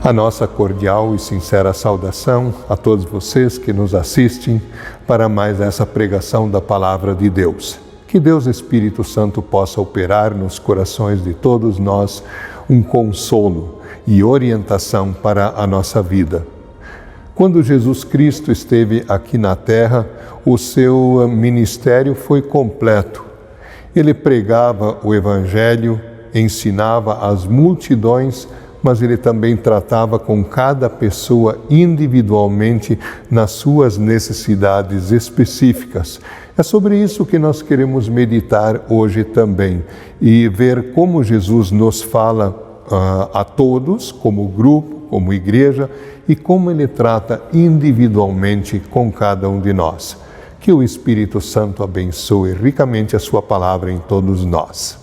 A nossa cordial e sincera saudação a todos vocês que nos assistem para mais essa pregação da Palavra de Deus. Que Deus Espírito Santo possa operar nos corações de todos nós um consolo e orientação para a nossa vida. Quando Jesus Cristo esteve aqui na terra, o seu ministério foi completo. Ele pregava o Evangelho, ensinava as multidões, mas ele também tratava com cada pessoa individualmente nas suas necessidades específicas. É sobre isso que nós queremos meditar hoje também e ver como Jesus nos fala a todos, como grupo, como igreja, e como ele trata individualmente com cada um de nós. Que o Espírito Santo abençoe ricamente a sua palavra em todos nós.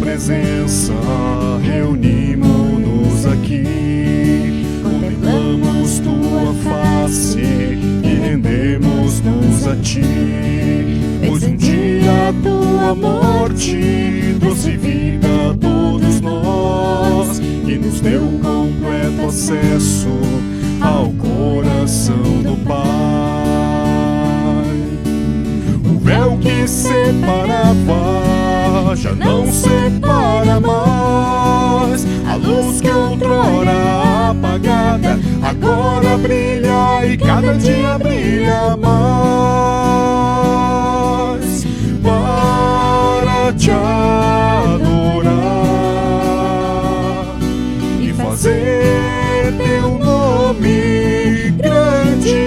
Presença, reunimos-nos aqui, contemplamos tua face e rendemos-nos a ti. Pois um dia a tua morte trouxe vida a todos nós e nos deu completo acesso ao coração do Pai. O véu que separava já não separa mais. A luz que outrora apagada agora brilha e cada dia brilha mais. Para te adorar e fazer teu nome grande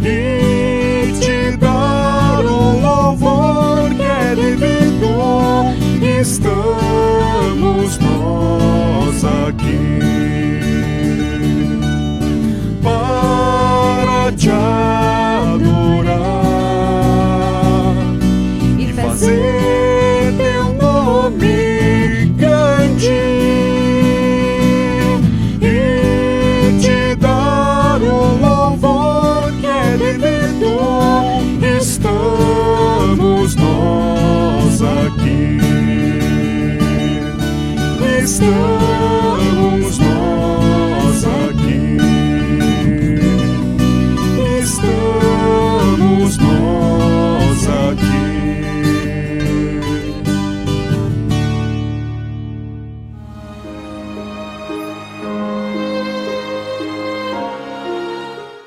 e te dar o louvor que é devido, estamos nós aqui para te adorar e fazer teu nome grande e te dar o louvor que é devido, estamos nós aqui, estamos nós aqui, estamos nós aqui.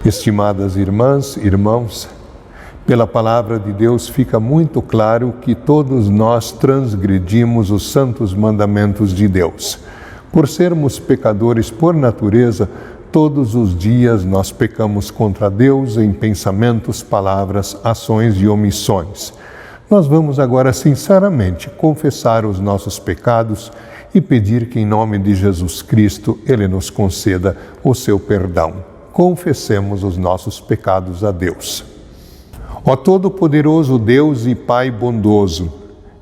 Estimadas irmãs, irmãos, pela palavra de Deus fica muito claro que todos nós transgredimos os santos mandamentos de Deus. Por sermos pecadores por natureza, todos os dias nós pecamos contra Deus em pensamentos, palavras, ações e omissões. Nós vamos agora sinceramente confessar os nossos pecados e pedir que em nome de Jesus Cristo Ele nos conceda o seu perdão. Confessemos os nossos pecados a Deus. Ó Todo-Poderoso Deus e Pai bondoso,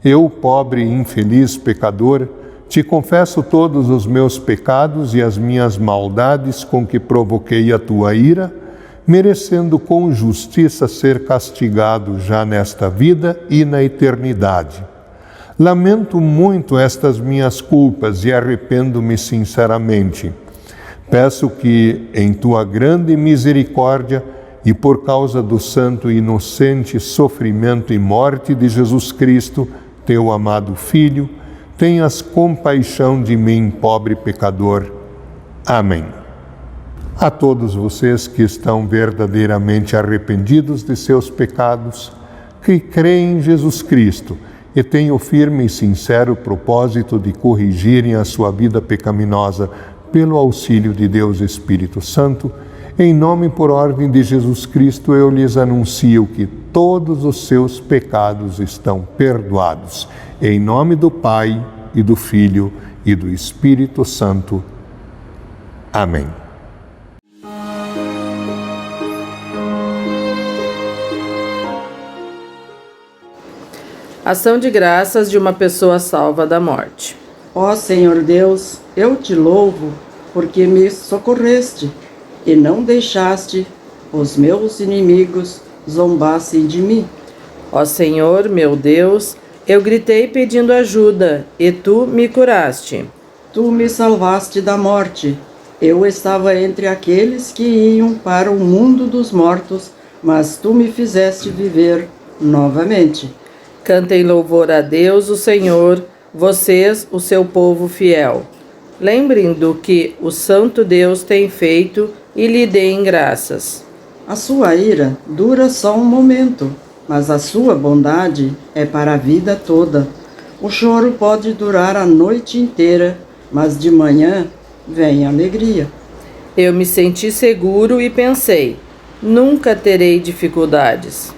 eu, pobre e infeliz pecador, te confesso todos os meus pecados e as minhas maldades com que provoquei a tua ira, merecendo com justiça ser castigado já nesta vida e na eternidade. Lamento muito estas minhas culpas e arrependo-me sinceramente. Peço que, em tua grande misericórdia, e por causa do santo e inocente sofrimento e morte de Jesus Cristo, teu amado Filho, tenhas compaixão de mim, pobre pecador. Amém. A todos vocês que estão verdadeiramente arrependidos de seus pecados, que creem em Jesus Cristo e têm o firme e sincero propósito de corrigirem a sua vida pecaminosa pelo auxílio de Deus Espírito Santo, em nome e por ordem de Jesus Cristo, eu lhes anuncio que todos os seus pecados estão perdoados. Em nome do Pai, e do Filho, e do Espírito Santo. Amém. Ação de graças de uma pessoa salva da morte. Ó Senhor Deus, eu te louvo, porque me socorreste e não deixaste os meus inimigos zombassem de mim. Ó Senhor, meu Deus, eu gritei pedindo ajuda, e tu me curaste. Tu me salvaste da morte. Eu estava entre aqueles que iam para o mundo dos mortos, mas tu me fizeste viver novamente. Cantem louvor a Deus, o Senhor, vocês, o seu povo fiel. Lembrem do que o Santo Deus tem feito e lhe deem graças. A sua ira dura só um momento, mas a sua bondade é para a vida toda. O choro pode durar a noite inteira, mas de manhã vem a alegria. Eu me senti seguro e pensei, nunca terei dificuldades.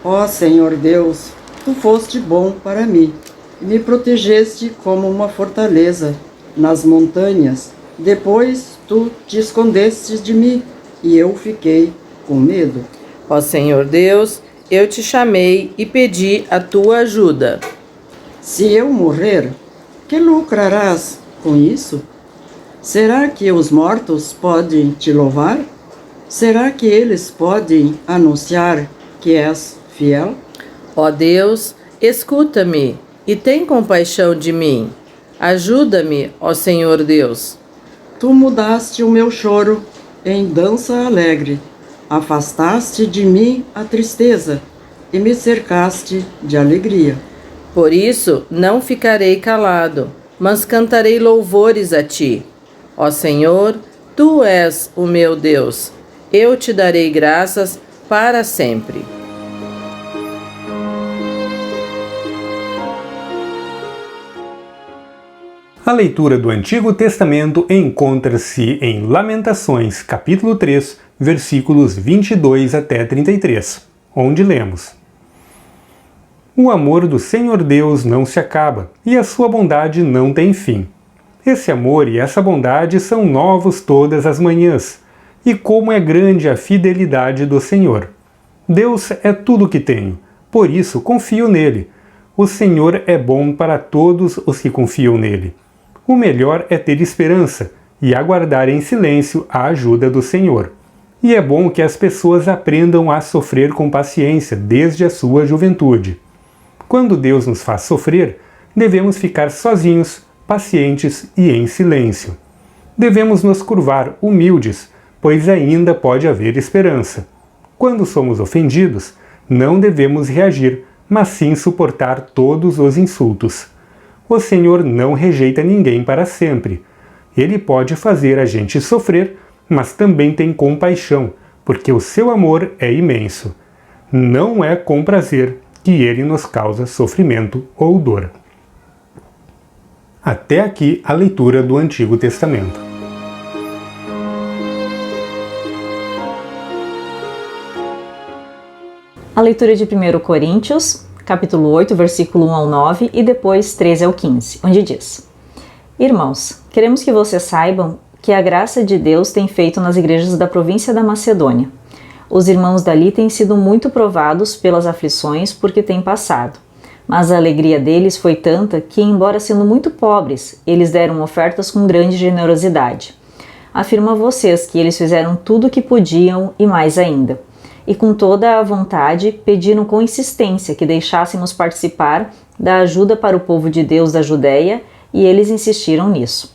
Ó Senhor Deus, tu foste bom para mim, e me protegeste como uma fortaleza nas montanhas. Depois tu te escondestes de mim, e eu fiquei com medo. Ó Senhor Deus, eu te chamei e pedi a tua ajuda. Se eu morrer, que lucrarás com isso? Será que os mortos podem te louvar? Será que eles podem anunciar que és fiel? Ó Deus, escuta-me e tem compaixão de mim. Ajuda-me, ó Senhor Deus. Tu mudaste o meu choro em dança alegre. Afastaste de mim a tristeza e me cercaste de alegria. Por isso não ficarei calado, mas cantarei louvores a ti. Ó Senhor, tu és o meu Deus. Eu te darei graças para sempre. A leitura do Antigo Testamento encontra-se em Lamentações, capítulo 3, versículos 22 até 33, onde lemos: O amor do Senhor Deus não se acaba, e a sua bondade não tem fim. Esse amor e essa bondade são novos todas as manhãs, e como é grande a fidelidade do Senhor. Deus é tudo o que tenho, por isso confio nele. O Senhor é bom para todos os que confiam nele. O melhor é ter esperança e aguardar em silêncio a ajuda do Senhor. E é bom que as pessoas aprendam a sofrer com paciência desde a sua juventude. Quando Deus nos faz sofrer, devemos ficar sozinhos, pacientes e em silêncio. Devemos nos curvar humildes, pois ainda pode haver esperança. Quando somos ofendidos, não devemos reagir, mas sim suportar todos os insultos. O Senhor não rejeita ninguém para sempre. Ele pode fazer a gente sofrer, mas também tem compaixão, porque o seu amor é imenso. Não é com prazer que ele nos causa sofrimento ou dor. Até aqui a leitura do Antigo Testamento. A leitura de 1 Coríntios, capítulo 8, versículo 1 ao 9 e depois 13 ao 15, onde diz: Irmãos, queremos que vocês saibam que a graça de Deus tem feito nas igrejas da província da Macedônia. Os irmãos dali têm sido muito provados pelas aflições porque têm passado. Mas a alegria deles foi tanta que, embora sendo muito pobres, eles deram ofertas com grande generosidade. Afirmo a vocês que eles fizeram tudo o que podiam e mais ainda. E com toda a vontade pediram com insistência que deixássemos participar da ajuda para o povo de Deus da Judéia, e eles insistiram nisso.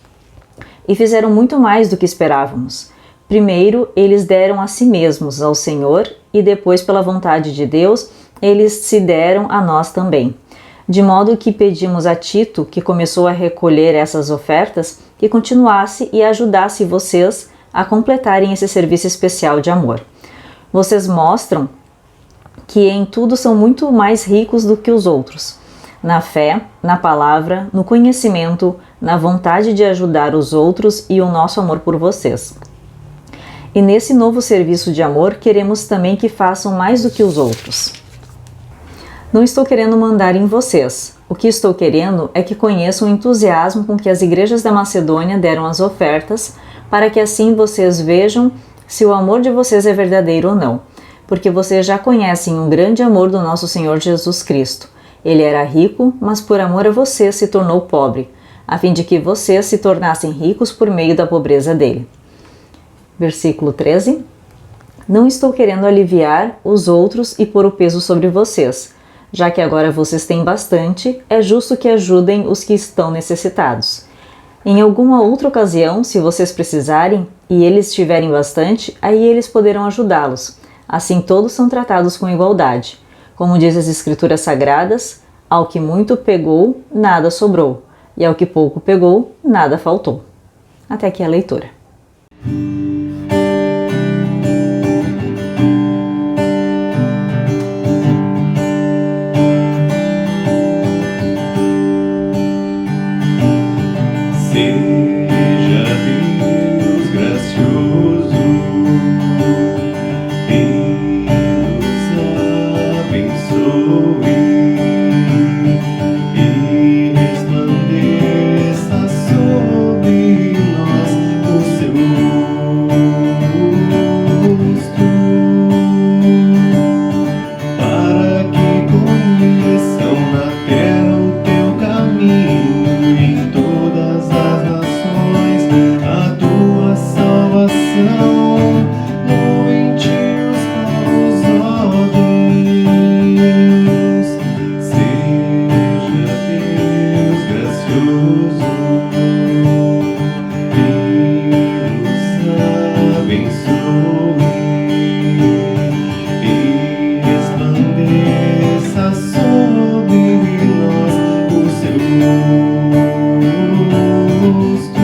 E fizeram muito mais do que esperávamos. Primeiro, eles deram a si mesmos ao Senhor, e depois, pela vontade de Deus, eles se deram a nós também. De modo que pedimos a Tito, que começou a recolher essas ofertas, que continuasse e ajudasse vocês a completarem esse serviço especial de amor. Vocês mostram que em tudo são muito mais ricos do que os outros. Na fé, na palavra, no conhecimento, na vontade de ajudar os outros e o nosso amor por vocês. E nesse novo serviço de amor, queremos também que façam mais do que os outros. Não estou querendo mandar em vocês. O que estou querendo é que conheçam o entusiasmo com que as igrejas da Macedônia deram as ofertas, para que assim vocês vejam se o amor de vocês é verdadeiro ou não, porque vocês já conhecem o grande amor do nosso Senhor Jesus Cristo. Ele era rico, mas por amor a vocês se tornou pobre, a fim de que vocês se tornassem ricos por meio da pobreza dele. Versículo 13. Não estou querendo aliviar os outros e pôr o peso sobre vocês. Já que agora vocês têm bastante, é justo que ajudem os que estão necessitados. Em alguma outra ocasião, se vocês precisarem e eles tiverem bastante, aí eles poderão ajudá-los. Assim todos são tratados com igualdade. Como diz as Escrituras Sagradas, ao que muito pegou, nada sobrou, e ao que pouco pegou, nada faltou. Até aqui a leitura. Seja Deus gracioso e nos abençoe e resplandeça sobre nós o seu rosto, para que conheçam na terra o teu caminho e em todas as nações a tua salvação. Louvem-te os povos, ó Deus. Seja Deus gracioso e nos abençoe e resplandeça sobre nós o seu rosto.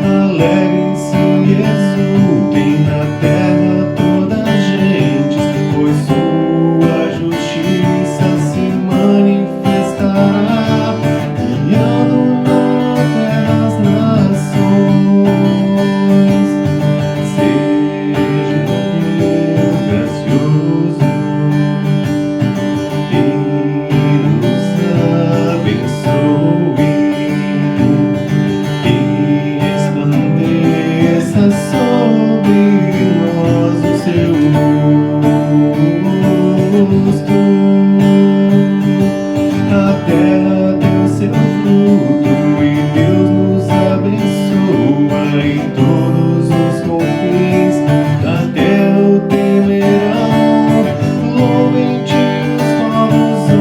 Alegrem-se e exultem na terra toda a gente, pois sua justiça se manifestará, guiando na terra as nações. Seja Deus gracioso e nos abençoe e resplandeça sobre nós o seu rosto. A terra deu seu fruto e Deus nos abençoa, e todos os confins da terra o temerão. Louvem-te os povos, ó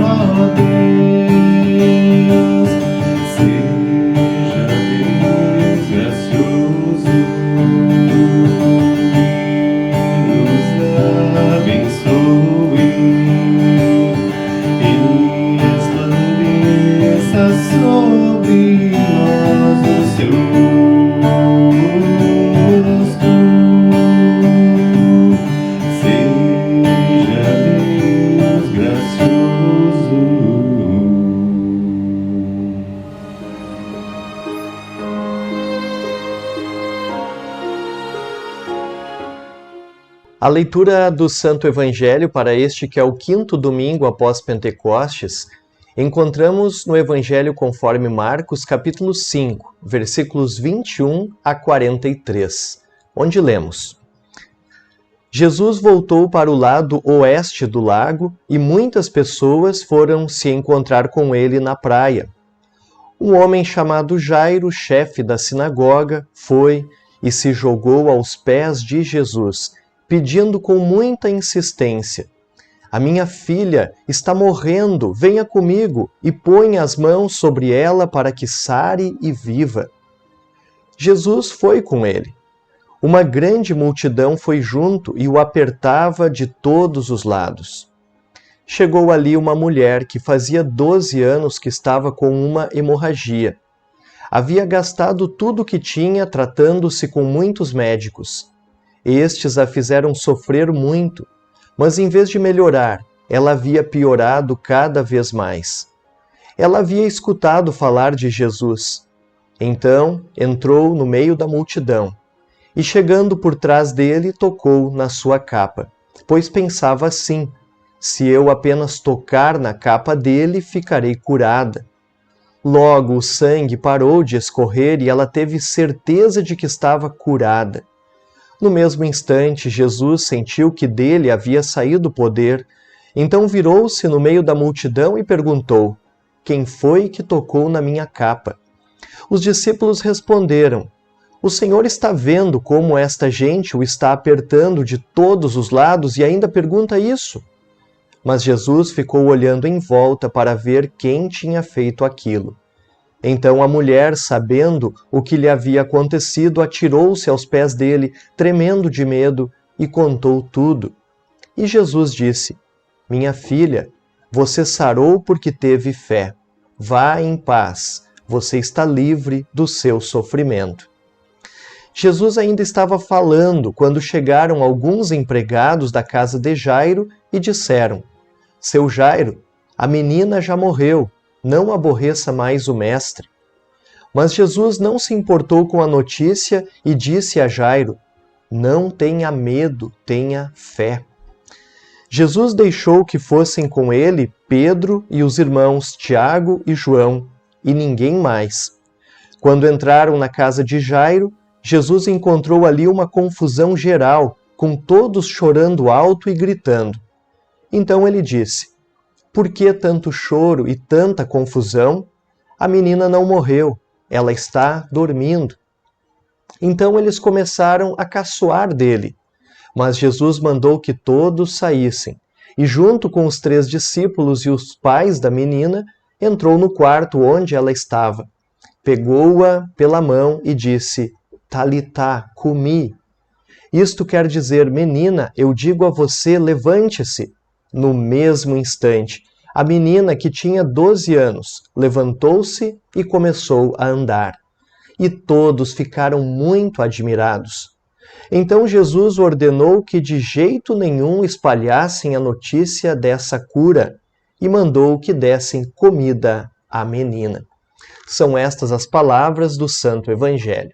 Deus. Seja Deus gracioso e nos abençoe e resplandeça sobre nós o seu rosto. Seja Deus gracioso. A leitura do Santo Evangelho para este que é o quinto domingo após Pentecostes, encontramos no Evangelho conforme Marcos, capítulo 5, versículos 21 a 43, onde lemos: Jesus voltou para o lado oeste do lago e muitas pessoas foram se encontrar com ele na praia. Um homem chamado Jairo, chefe da sinagoga, foi e se jogou aos pés de Jesus, pedindo com muita insistência: a minha filha está morrendo, venha comigo e ponha as mãos sobre ela para que sare e viva. Jesus foi com ele. Uma grande multidão foi junto e o apertava de todos os lados. Chegou ali uma mulher que fazia 12 anos que estava com uma hemorragia. Havia gastado tudo o que tinha tratando-se com muitos médicos. Estes a fizeram sofrer muito, mas em vez de melhorar, ela havia piorado cada vez mais. Ela havia escutado falar de Jesus. Então entrou no meio da multidão e, chegando por trás dele, tocou na sua capa, pois pensava assim: Se eu apenas tocar na capa dele, ficarei curada. Logo o sangue parou de escorrer e ela teve certeza de que estava curada. No mesmo instante, Jesus sentiu que dele havia saído o poder. Então virou-se no meio da multidão e perguntou: quem foi que tocou na minha capa? Os discípulos responderam: o Senhor está vendo como esta gente o está apertando de todos os lados e ainda pergunta isso? Mas Jesus ficou olhando em volta para ver quem tinha feito aquilo. Então a mulher, sabendo o que lhe havia acontecido, atirou-se aos pés dele, tremendo de medo, e contou tudo. E Jesus disse: minha filha, você sarou porque teve fé. Vá em paz, você está livre do seu sofrimento. Jesus ainda estava falando quando chegaram alguns empregados da casa de Jairo e disseram: seu Jairo, a menina já morreu, não aborreça mais o mestre. Mas Jesus não se importou com a notícia e disse a Jairo: não tenha medo, tenha fé. Jesus deixou que fossem com ele Pedro e os irmãos Tiago e João, e ninguém mais. Quando entraram na casa de Jairo, Jesus encontrou ali uma confusão geral, com todos chorando alto e gritando. Então ele disse: por que tanto choro e tanta confusão? A menina não morreu, ela está dormindo. Então eles começaram a caçoar dele. Mas Jesus mandou que todos saíssem, e junto com os 3 discípulos e os pais da menina, entrou no quarto onde ela estava. Pegou-a pela mão e disse: Talitá, cumi. Isto quer dizer: menina, eu digo a você, levante-se. No mesmo instante, a menina, que tinha 12 anos, levantou-se e começou a andar. E todos ficaram muito admirados. Então Jesus ordenou que de jeito nenhum espalhassem a notícia dessa cura e mandou que dessem comida à menina. São estas as palavras do Santo Evangelho.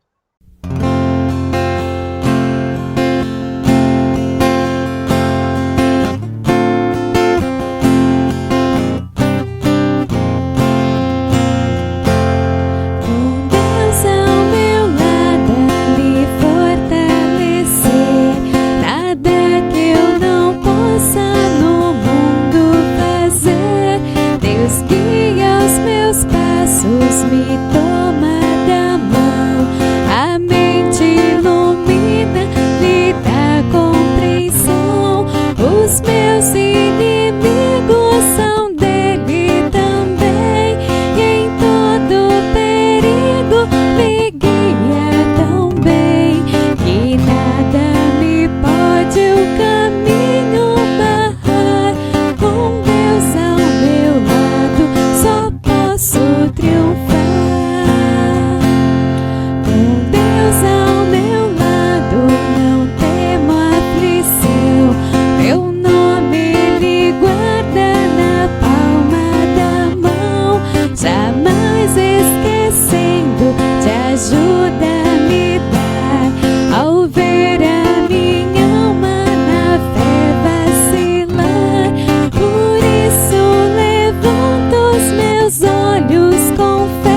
Olhos com fé.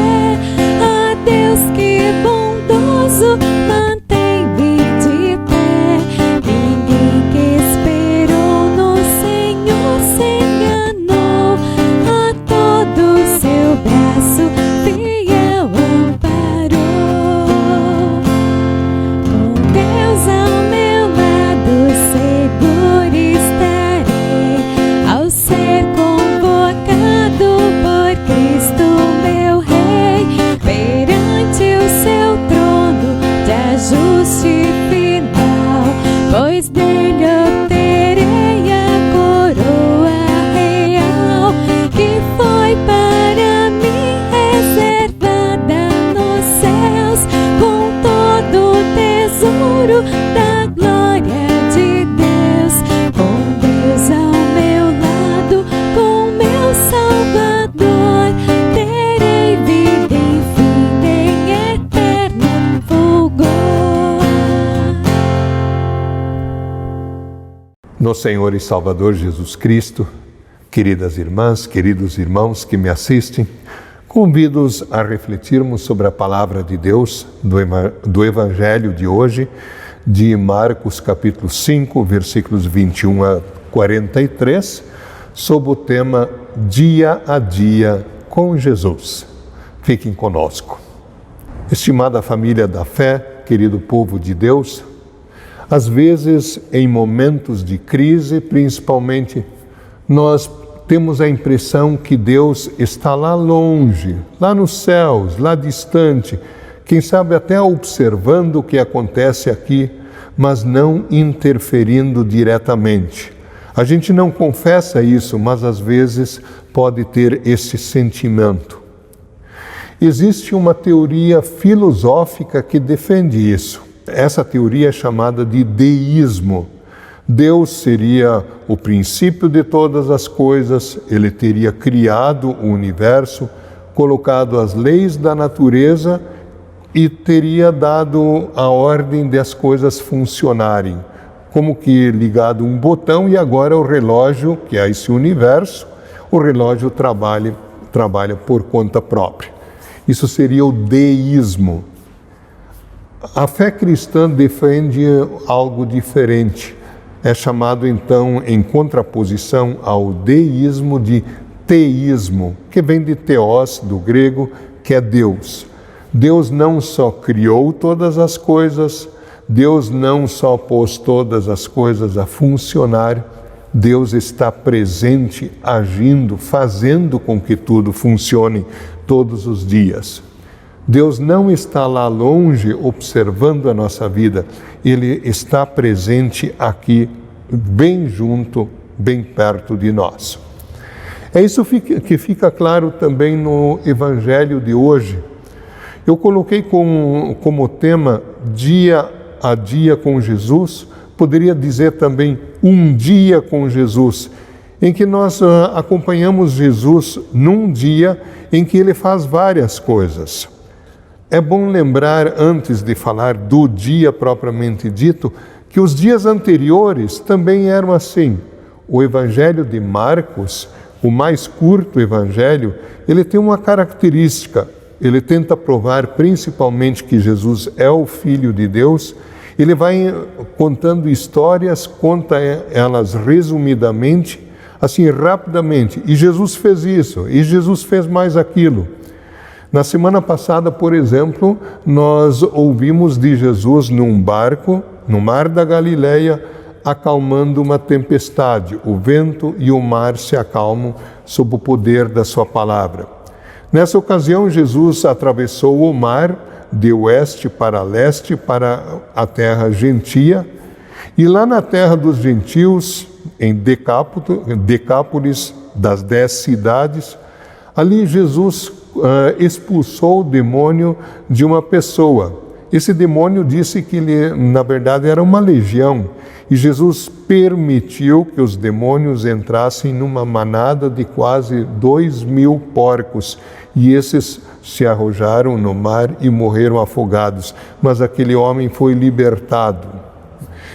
No Senhor e Salvador Jesus Cristo, queridas irmãs, queridos irmãos que me assistem, convido-os a refletirmos sobre a palavra de Deus do Evangelho de hoje, de Marcos capítulo 5, versículos 21 a 43, sob o tema Dia a Dia com Jesus. Fiquem conosco. Estimada família da fé, querido povo de Deus, às vezes, em momentos de crise, principalmente, nós temos a impressão que Deus está lá longe, lá nos céus, lá distante, quem sabe até observando o que acontece aqui, mas não interferindo diretamente. A gente não confessa isso, mas às vezes pode ter esse sentimento. Existe uma teoria filosófica que defende isso. Essa teoria é chamada de deísmo. Deus seria o princípio de todas as coisas, ele teria criado o universo, colocado as leis da natureza e teria dado a ordem das coisas funcionarem. Como que ligado um botão e agora o relógio, que é esse universo, o relógio trabalha por conta própria. Isso seria o deísmo. A fé cristã defende algo diferente. É chamado então, em contraposição ao deísmo, de teísmo, que vem de theos, do grego, que é Deus. Deus não só criou todas as coisas, Deus não só pôs todas as coisas a funcionar, Deus está presente, agindo, fazendo com que tudo funcione todos os dias. Deus não está lá longe observando a nossa vida, Ele está presente aqui, bem junto, bem perto de nós. É isso que fica claro também no Evangelho de hoje. Eu coloquei como tema Dia a Dia com Jesus, poderia dizer também Um Dia com Jesus, em que nós acompanhamos Jesus num dia em que Ele faz várias coisas. É bom lembrar, antes de falar do dia propriamente dito, que os dias anteriores também eram assim. O Evangelho de Marcos, o mais curto evangelho, ele tem uma característica. Ele tenta provar principalmente que Jesus é o Filho de Deus. Ele vai contando histórias, conta elas resumidamente, assim rapidamente. E Jesus fez isso, e Jesus fez mais aquilo. Na semana passada, por exemplo, nós ouvimos de Jesus num barco, no mar da Galileia, acalmando uma tempestade. O vento e o mar se acalmam sob o poder da sua palavra. Nessa ocasião, Jesus atravessou o mar de oeste para leste, para a terra gentia, e lá na terra dos gentios, em Decápolis, das 10 cidades, ali Jesus expulsou o demônio de uma pessoa. Esse demônio disse que ele, na verdade, era uma legião, e Jesus permitiu que os demônios entrassem numa manada de quase 2.000 porcos, e esses se arrojaram no mar e morreram afogados, mas aquele homem foi libertado.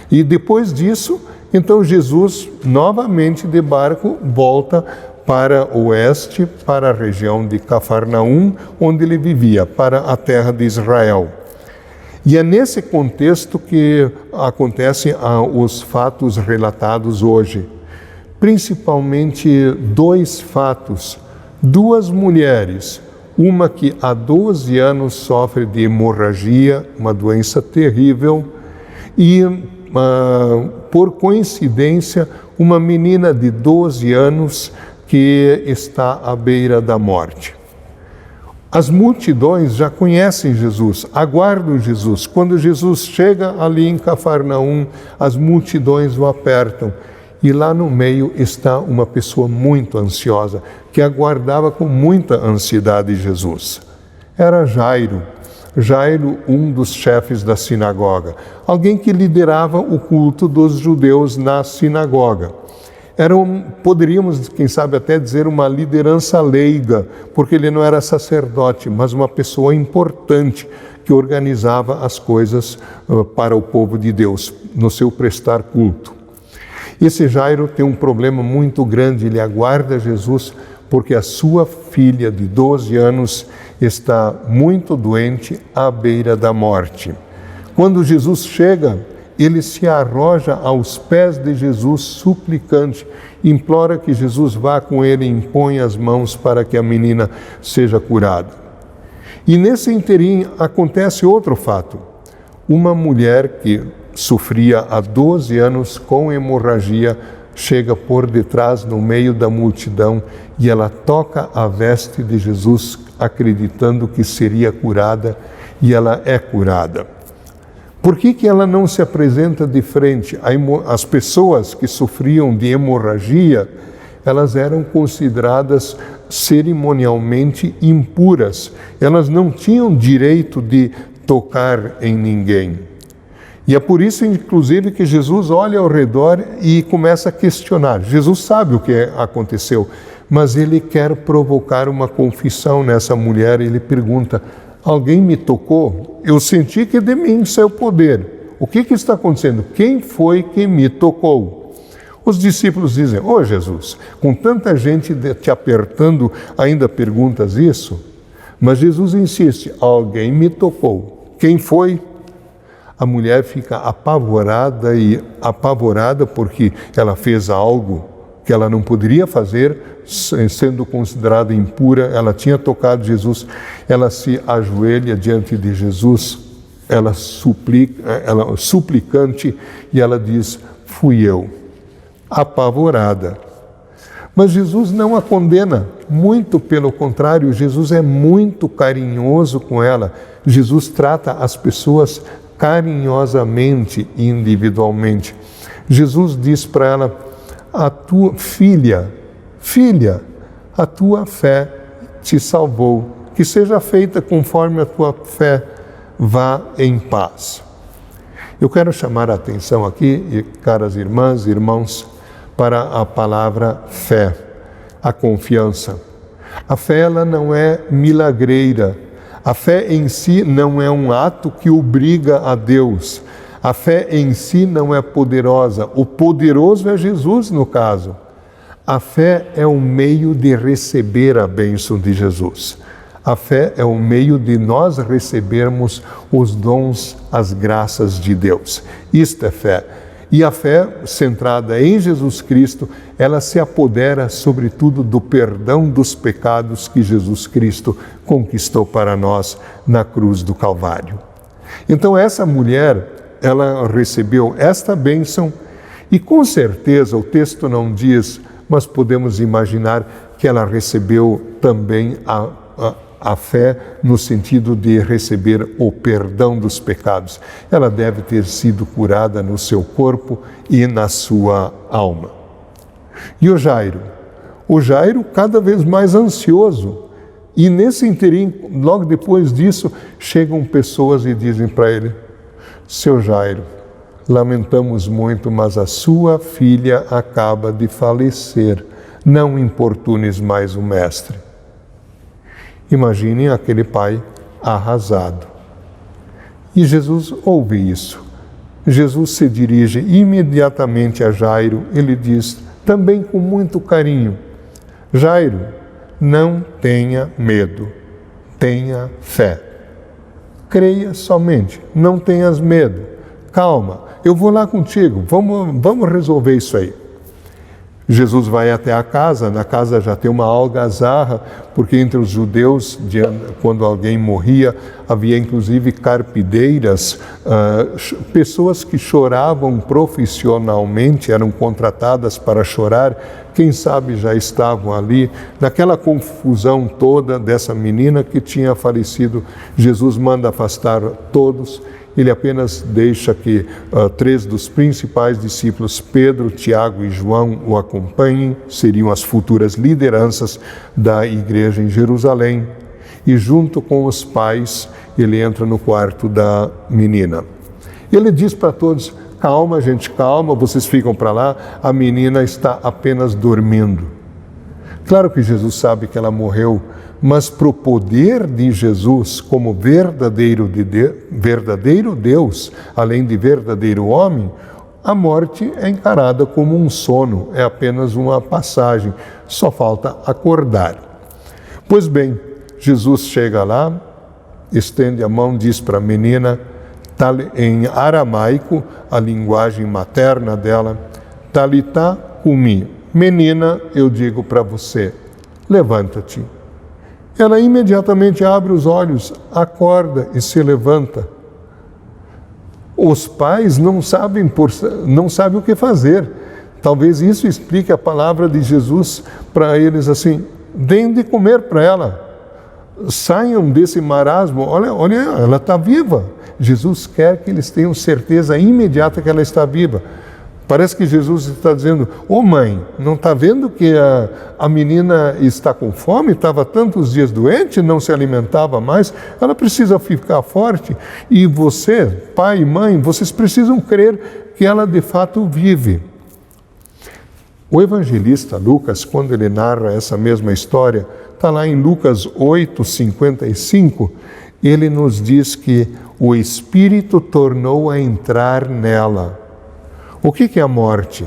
E depois disso, então Jesus, novamente de barco, volta para o oeste, para a região de Cafarnaum, onde ele vivia, para a terra de Israel. E é nesse contexto que acontecem os fatos relatados hoje. Principalmente 2 fatos. 2 mulheres, uma que há 12 anos sofre de hemorragia, uma doença terrível, e por coincidência, uma menina de 12 anos que está à beira da morte. As multidões já conhecem Jesus, aguardam Jesus. Quando Jesus chega ali em Cafarnaum, as multidões o apertam. E lá no meio está uma pessoa muito ansiosa, que aguardava com muita ansiedade Jesus. Era Jairo. Jairo, um dos chefes da sinagoga. Alguém que liderava o culto dos judeus na sinagoga. Poderíamos, quem sabe até dizer, uma liderança leiga, porque ele não era sacerdote, mas uma pessoa importante que organizava as coisas para o povo de Deus, no seu prestar culto. Esse Jairo tem um problema muito grande, ele aguarda Jesus porque a sua filha de 12 anos está muito doente à beira da morte. Quando Jesus chega, ele se arroja aos pés de Jesus suplicante, implora que Jesus vá com ele e impõe as mãos para que a menina seja curada. E nesse interim acontece outro fato. Uma mulher que sofria há 12 anos com hemorragia chega por detrás no meio da multidão e ela toca a veste de Jesus acreditando que seria curada e ela é curada. Por que ela não se apresenta de frente? As pessoas que sofriam de hemorragia, elas eram consideradas cerimonialmente impuras. Elas não tinham direito de tocar em ninguém. E é por isso, inclusive, que Jesus olha ao redor e começa a questionar. Jesus sabe o que aconteceu, mas ele quer provocar uma confissão nessa mulher. Ele pergunta: alguém me tocou? Eu senti que de mim saiu poder. O que está acontecendo? Quem foi que me tocou? Os discípulos dizem: ô Jesus, com tanta gente te apertando, ainda perguntas isso? Mas Jesus insiste: alguém me tocou. Quem foi? A mulher fica apavorada porque ela fez algo que ela não poderia fazer, sendo considerada impura. Ela tinha tocado Jesus, ela se ajoelha diante de Jesus, ela suplicante, e ela diz: fui eu, apavorada. Mas Jesus não a condena, muito pelo contrário, Jesus é muito carinhoso com ela. Jesus trata as pessoas carinhosamente e individualmente. Jesus diz para ela: a tua filha, a tua fé te salvou, que seja feita conforme a tua fé, vá em paz. Eu quero chamar a atenção aqui, caras irmãs e irmãos, para a palavra fé, a confiança. A fé, ela não é milagreira. A fé em si não é um ato que obriga a Deus. A fé em si não é poderosa. O poderoso é Jesus, no caso. A fé é um meio de receber a bênção de Jesus. A fé é um meio de nós recebermos os dons, as graças de Deus. Isto é fé. E a fé, centrada em Jesus Cristo, ela se apodera, sobretudo, do perdão dos pecados que Jesus Cristo conquistou para nós na cruz do Calvário. Então, essa mulher, ela recebeu esta bênção e, com certeza, o texto não diz, mas podemos imaginar que ela recebeu também a fé no sentido de receber o perdão dos pecados. Ela deve ter sido curada no seu corpo e na sua alma. E o Jairo cada vez mais ansioso. E nesse interim, logo depois disso, chegam pessoas e dizem para ele: seu Jairo, lamentamos muito, mas a sua filha acaba de falecer. Não importunes mais o mestre. Imaginem aquele pai arrasado. E Jesus ouve isso. Jesus se dirige imediatamente a Jairo. Ele diz, também com muito carinho: Jairo, não tenha medo, tenha fé. Creia somente, não tenhas medo. Calma, eu vou lá contigo, vamos resolver isso aí. Jesus vai até a casa, na casa já tem uma algazarra, porque entre os judeus, quando alguém morria, havia inclusive carpideiras, pessoas que choravam profissionalmente, eram contratadas para chorar, quem sabe já estavam ali, naquela confusão toda dessa menina que tinha falecido. Jesus manda afastar todos. Ele apenas deixa que 3 dos principais discípulos, Pedro, Tiago e João, o acompanhem, seriam as futuras lideranças da igreja em Jerusalém. E junto com os pais, ele entra no quarto da menina. Ele diz para todos: calma, gente, calma, vocês ficam para lá, a menina está apenas dormindo. Claro que Jesus sabe que ela morreu, mas para o poder de Jesus como verdadeiro Deus, além de verdadeiro homem, a morte é encarada como um sono, é apenas uma passagem, só falta acordar. Pois bem, Jesus chega lá, estende a mão, diz para a menina, em aramaico, a linguagem materna dela, Talitá cumi, menina, eu digo para você, levanta-te. Ela imediatamente abre os olhos, acorda e se levanta. Os pais não sabem o que fazer. Talvez isso explique a palavra de Jesus para eles assim, deem de comer para ela. Saiam desse marasmo, olha, ela está viva. Jesus quer que eles tenham certeza imediata que ela está viva. Parece que Jesus está dizendo, ô mãe, não está vendo que a menina está com fome, estava tantos dias doente, não se alimentava mais, ela precisa ficar forte. E você, pai e mãe, vocês precisam crer que ela de fato vive. O evangelista Lucas, quando ele narra essa mesma história, está lá em Lucas 8:55, ele nos diz que o Espírito tornou a entrar nela. O que é a morte?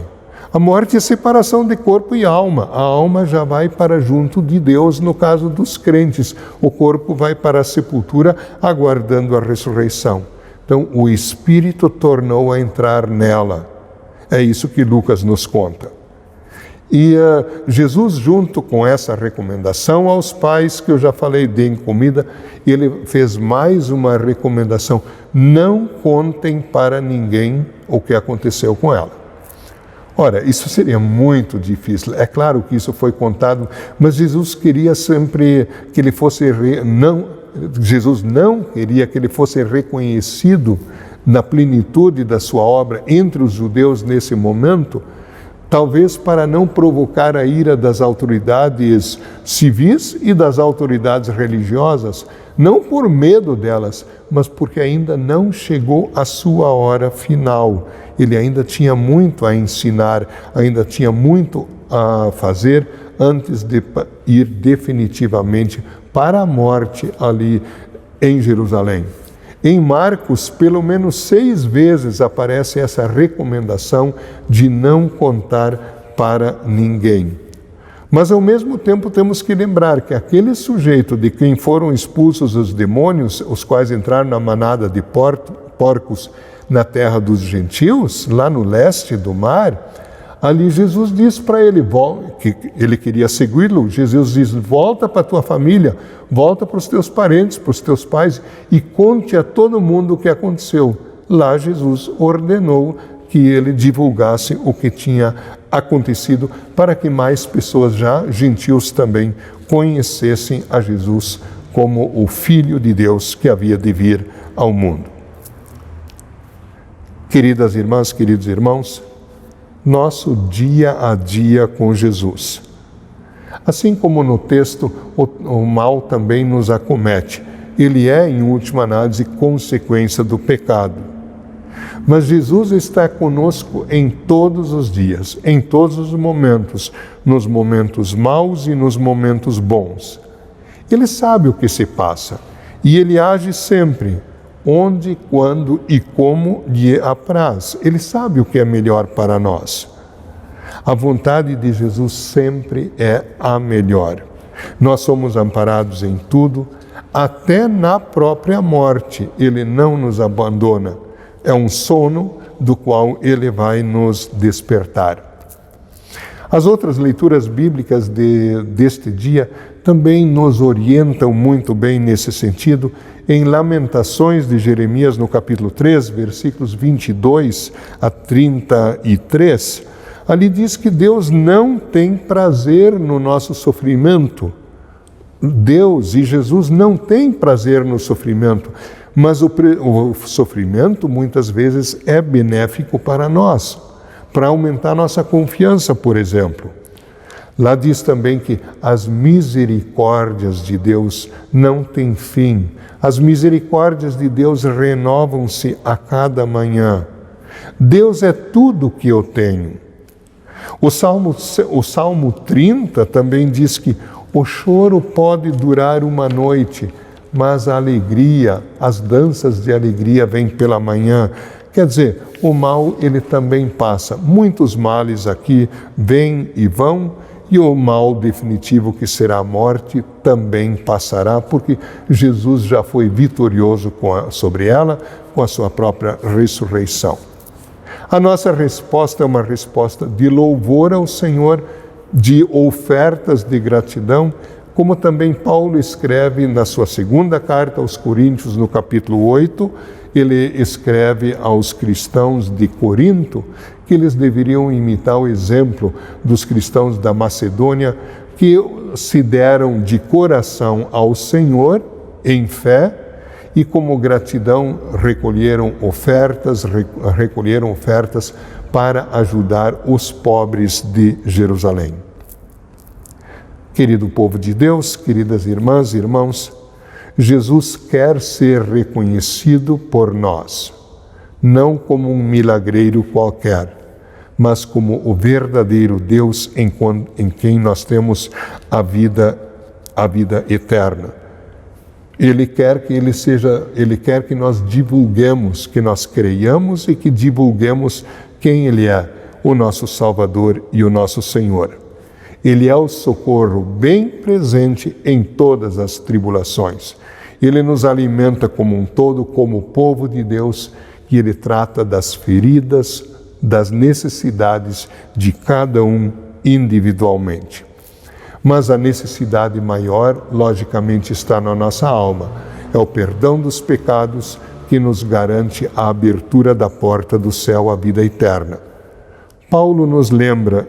A morte é separação de corpo e alma. A alma já vai para junto de Deus, no caso dos crentes. O corpo vai para a sepultura, aguardando a ressurreição. Então, o Espírito tornou a entrar nela. É isso que Lucas nos conta. E Jesus, junto com essa recomendação aos pais, que eu já falei, deem comida, ele fez mais uma recomendação: não contem para ninguém o que aconteceu com ela. Ora, isso seria muito difícil. É claro que isso foi contado, mas Jesus queria sempre que ele fosse Jesus não queria que ele fosse reconhecido na plenitude da sua obra entre os judeus nesse momento, talvez para não provocar a ira das autoridades civis e das autoridades religiosas, não por medo delas, mas porque ainda não chegou a sua hora final. Ele ainda tinha muito a ensinar, ainda tinha muito a fazer antes de ir definitivamente para a morte ali em Jerusalém. Em Marcos, pelo menos 6 vezes aparece essa recomendação de não contar para ninguém. Mas, ao mesmo tempo, temos que lembrar que aquele sujeito de quem foram expulsos os demônios, os quais entraram na manada de porcos na terra dos gentios, lá no leste do mar, ali Jesus diz para ele, que ele queria segui-lo, Jesus diz, volta para a tua família, volta para os teus parentes, para os teus pais e conte a todo mundo o que aconteceu. Lá Jesus ordenou que ele divulgasse o que tinha acontecido para que mais pessoas já, gentios também, conhecessem a Jesus como o Filho de Deus que havia de vir ao mundo. Queridas irmãs, queridos irmãos, nosso dia a dia com Jesus. Assim como no texto, o mal também nos acomete. Ele é, em última análise, consequência do pecado. Mas Jesus está conosco em todos os dias, em todos os momentos, nos momentos maus e nos momentos bons. Ele sabe o que se passa e ele age sempre, onde, quando e como lhe apraz. Ele sabe o que é melhor para nós. A vontade de Jesus sempre é a melhor. Nós somos amparados em tudo, até na própria morte. Ele não nos abandona. É um sono do qual ele vai nos despertar. As outras leituras bíblicas deste dia também nos orientam muito bem nesse sentido. Em Lamentações de Jeremias, no capítulo 3, versículos 22 a 33, ali diz que Deus não tem prazer no nosso sofrimento. Deus e Jesus não têm prazer no sofrimento, mas o sofrimento muitas vezes é benéfico para nós, para aumentar nossa confiança, por exemplo. Lá diz também que as misericórdias de Deus não têm fim. As misericórdias de Deus renovam-se a cada manhã. Deus é tudo que eu tenho. O Salmo 30 também diz que o choro pode durar uma noite, mas a alegria, as danças de alegria vêm pela manhã. Quer dizer, o mal ele também passa. Muitos males aqui vêm e vão, e o mal definitivo, que será a morte, também passará, porque Jesus já foi vitorioso sobre ela com a sua própria ressurreição. A nossa resposta é uma resposta de louvor ao Senhor, de ofertas de gratidão, como também Paulo escreve na sua segunda carta aos Coríntios, no capítulo 8, ele escreve aos cristãos de Corinto que eles deveriam imitar o exemplo dos cristãos da Macedônia, que se deram de coração ao Senhor em fé e como gratidão recolheram ofertas para ajudar os pobres de Jerusalém. Querido povo de Deus, queridas irmãs e irmãos, Jesus quer ser reconhecido por nós, não como um milagreiro qualquer, mas como o verdadeiro Deus em quem nós temos a vida eterna. Ele quer que nós divulguemos, que nós creiamos e que divulguemos quem Ele é, o nosso Salvador e o nosso Senhor. Ele é o socorro bem presente em todas as tribulações. Ele nos alimenta como um todo, como povo de Deus, e Ele trata das feridas, das necessidades de cada um individualmente. Mas a necessidade maior, logicamente, está na nossa alma. É o perdão dos pecados que nos garante a abertura da porta do céu à vida eterna. Paulo nos lembra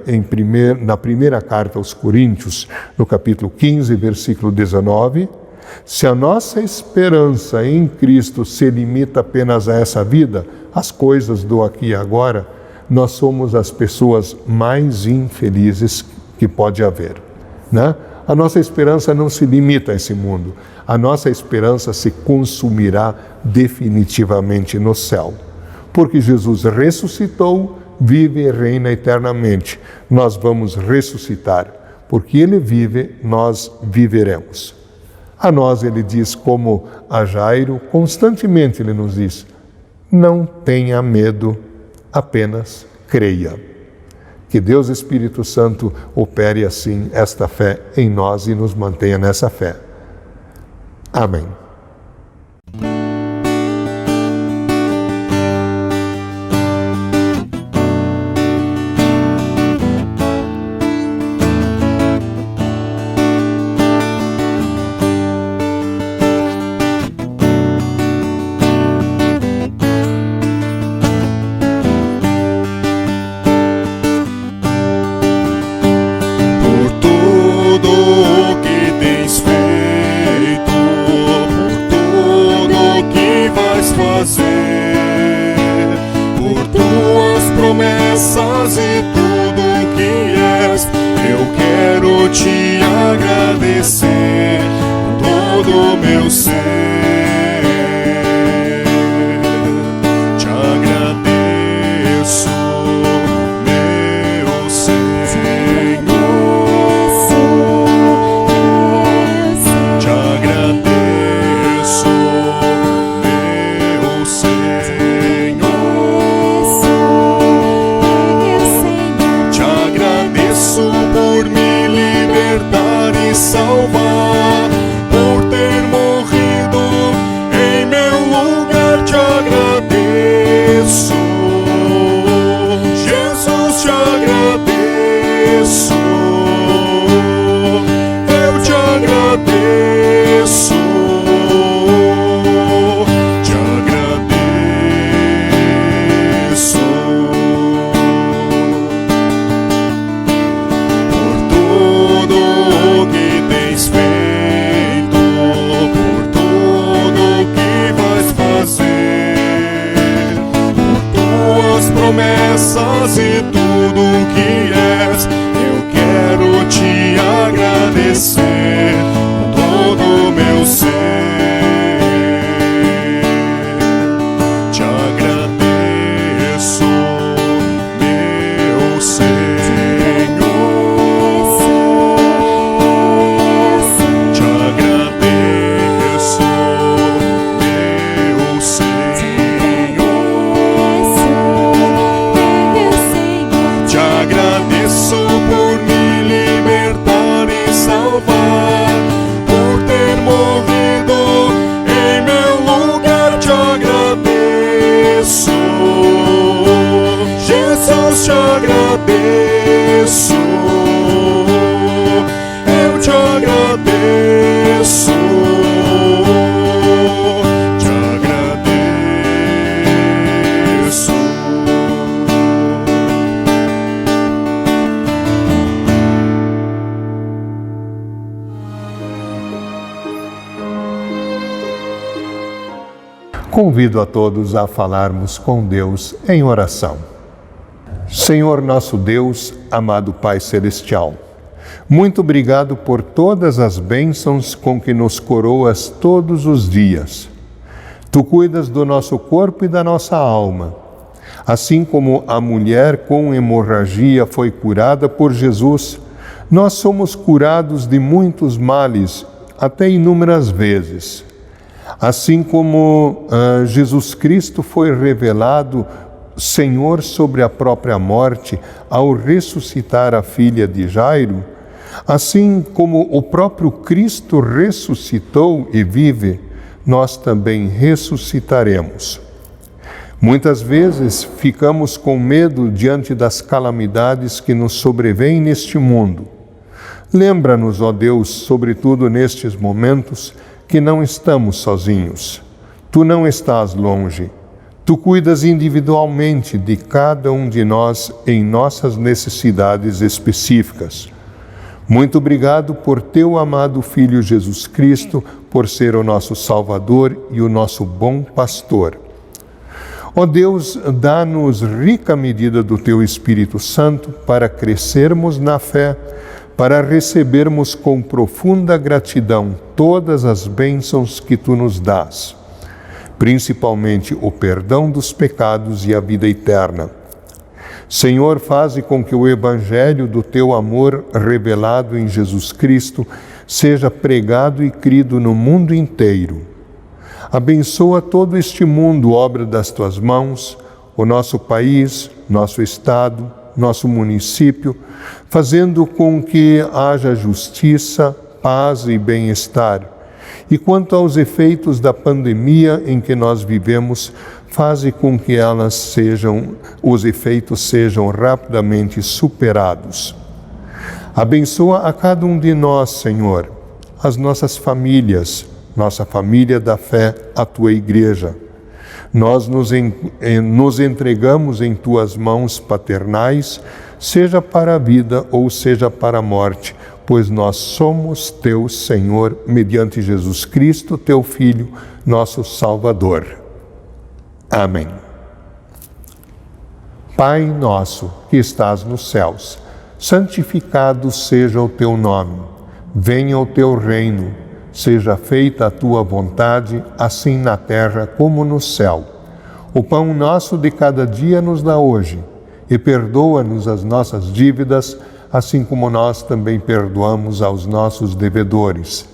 na primeira carta aos Coríntios, no capítulo 15, versículo 19, se a nossa esperança em Cristo se limita apenas a essa vida, as coisas do aqui e agora, nós somos as pessoas mais infelizes que pode haver, né? A nossa esperança não se limita a esse mundo. A nossa esperança se consumirá definitivamente no céu. Porque Jesus ressuscitou, vive e reina eternamente. Nós vamos ressuscitar. Porque Ele vive, nós viveremos. A nós Ele diz, como a Jairo, constantemente Ele nos diz, não tenha medo, apenas creia. Que Deus Espírito Santo opere assim esta fé em nós e nos mantenha nessa fé. Amém. Por tuas promessas e tudo que és, eu quero te agradecer com todo o meu ser. Te agradeço, meu Senhor. Te agradeço, meu Senhor. Te agradeço por me libertar e salvar, por ter morrido em meu lugar. Te agradeço, Jesus, te agradeço. Eu te agradeço, te agradeço por tudo que tens feito, por tudo que vais fazer, por tuas promessas e tudo que és. Eu quero te agradecer com todo o meu ser. Te agradeço, meu Senhor. Te agradeço, meu Senhor. Convido a todos a falarmos com Deus em oração. Senhor nosso Deus, amado Pai Celestial, muito obrigado por todas as bênçãos com que nos coroas todos os dias. Tu cuidas do nosso corpo e da nossa alma. Assim como a mulher com hemorragia foi curada por Jesus, nós somos curados de muitos males, até inúmeras vezes. Assim como Jesus Cristo foi revelado Senhor sobre a própria morte ao ressuscitar a filha de Jairo, assim como o próprio Cristo ressuscitou e vive, nós também ressuscitaremos. Muitas vezes ficamos com medo diante das calamidades que nos sobrevêm neste mundo. Lembra-nos, ó Deus, sobretudo nestes momentos, que não estamos sozinhos. Tu não estás longe. Tu cuidas individualmente de cada um de nós em nossas necessidades específicas. Muito obrigado por teu amado Filho Jesus Cristo, por ser o nosso Salvador e o nosso bom pastor. Ó Deus, dá-nos rica medida do teu Espírito Santo para crescermos na fé, para recebermos com profunda gratidão todas as bênçãos que tu nos dás, principalmente o perdão dos pecados e a vida eterna. Senhor, faze com que o Evangelho do teu amor revelado em Jesus Cristo seja pregado e crido no mundo inteiro. Abençoa todo este mundo, obra das tuas mãos, o nosso país, nosso estado, nosso município, fazendo com que haja justiça, paz e bem-estar. E quanto aos efeitos da pandemia em que nós vivemos, faze com que os efeitos sejam rapidamente superados. Abençoa a cada um de nós, Senhor, as nossas famílias, nossa família da fé, a tua igreja. Nós nos entregamos em tuas mãos paternais, seja para a vida ou seja para a morte, pois nós somos teu Senhor, mediante Jesus Cristo, teu Filho, nosso Salvador. Amém. Pai nosso que estás nos céus, santificado seja o teu nome. Venha o teu reino. Seja feita a tua vontade, assim na terra como no céu. O pão nosso de cada dia nos dá hoje, e perdoa-nos as nossas dívidas, assim como nós também perdoamos aos nossos devedores.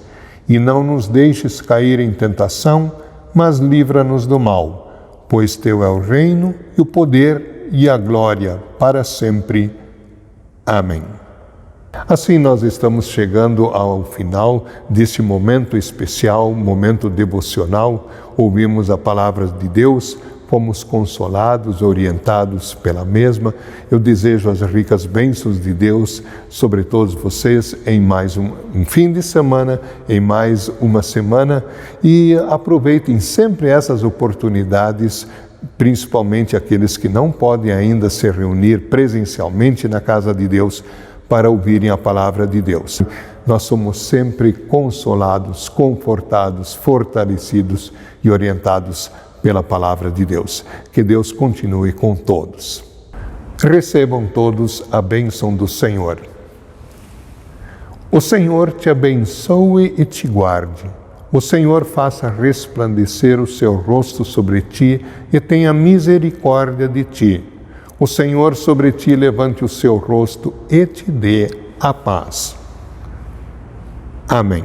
E não nos deixes cair em tentação, mas livra-nos do mal, pois teu é o reino, e o poder e a glória para sempre. Amém. Assim nós estamos chegando ao final desse momento especial, momento devocional. Ouvimos a palavra de Deus, fomos consolados, orientados pela mesma. Eu desejo as ricas bênçãos de Deus sobre todos vocês em mais um fim de semana, em mais uma semana, e aproveitem sempre essas oportunidades, principalmente aqueles que não podem ainda se reunir presencialmente na casa de Deus, para ouvirem a palavra de Deus. Nós somos sempre consolados, confortados, fortalecidos e orientados pela palavra de Deus. Que Deus continue com todos. Recebam todos a bênção do Senhor. O Senhor te abençoe e te guarde. O Senhor faça resplandecer o seu rosto sobre ti e tenha misericórdia de ti. O Senhor sobre ti levante o seu rosto e te dê a paz. Amém.